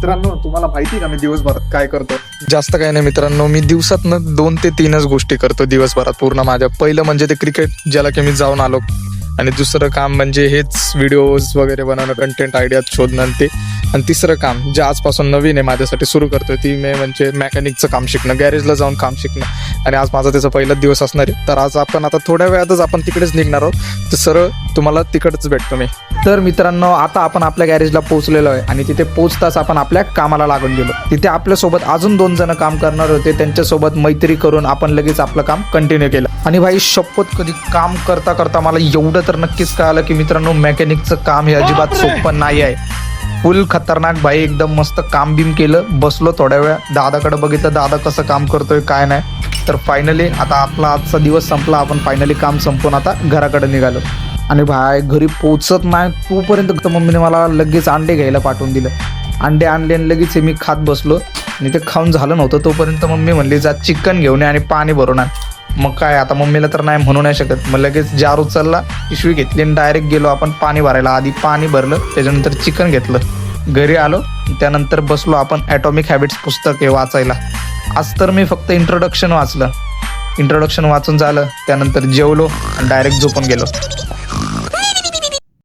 मित्रांनो, तुम्हाला माहिती का मी दिवसभरात काय करतो? जास्त काही नाही मित्रांनो, मी दिवसातनं 2 ते 3च गोष्टी करतो दिवसभरात पूर्ण माझ्या. पहिलं म्हणजे ते क्रिकेट, ज्याला की मी जाऊन आलो. आणि दुसरं काम म्हणजे हेच व्हिडिओज वगैरे बनवणं, कंटेंट आयडिया शोधणं ते. आणि तिसरं काम जे आजपासून नवीन आहे माझ्यासाठी सुरू करतोय, ती मी म्हणजे मेकॅनिकचं काम शिकणं, गॅरेजला जाऊन काम शिकणं. आणि आज माझा त्याचा पहिलाच दिवस असणार आहे. तर आज आपण आता थोड्या वेळातच आपण तिकडेच निघणार आहोत. तर सरळ तुम्हाला तिकडच भेटतो मी. तर मित्रांनो, आता आपण आपल्या गॅरेजला पोहोचलेलो आहे आणि तिथे पोहोचताच आपण आपल्या कामाला लागून गेलो. तिथे आपल्यासोबत अजून 2 जण काम करणार होते. त्यांच्यासोबत मैत्री करून आपण लगेच आपलं काम कंटिन्यू केलं. आणि भाई शपथ, कधी काम करता करता मला एवढं तर नक्कीच कळालं की मित्रांनो, मेकॅनिकचं काम हे अजिबात सोपं नाही आहे. फुल खतरनाक भाई. एकदम मस्त काम बिम केलं. बसलो थोड्या वेळ, दादाकडे बघितलं दादा कसं काम करतोय काय नाही. तर फायनली आता आपला आजचा दिवस संपला. आपण फायनली काम संपवून आता घराकडे निघालो. आणि भाई घरी पोचत नाही तोपर्यंत मम्मीने मला लगेच अंडे घ्यायला पाठवून दिलं. अंडे आणले आणि लगेच हे मी खात बसलो. आणि ते खाऊन झालं नव्हतं तोपर्यंत मम्मी म्हणली जा चिकन घेऊन ये आणि पाणी भरून आण. मग काय आता मम्मीला तर नाही म्हणू नाही शकत. मग लगेच जार उचलला, पिशवी घेतली आणि डायरेक्ट गेलो आपण पाणी भरायला. आधी पाणी भरलं, त्याच्यानंतर चिकन घेतलं, घरी आलो. त्यानंतर बसलो आपण ॲटॉमिक हॅबिट्स पुस्तक हे वाचायला. आज तर मी फक्त इंट्रोडक्शन वाचलं. इंट्रोडक्शन वाचून झालं, त्यानंतर जेवलो आणि डायरेक्ट झोपून गेलो.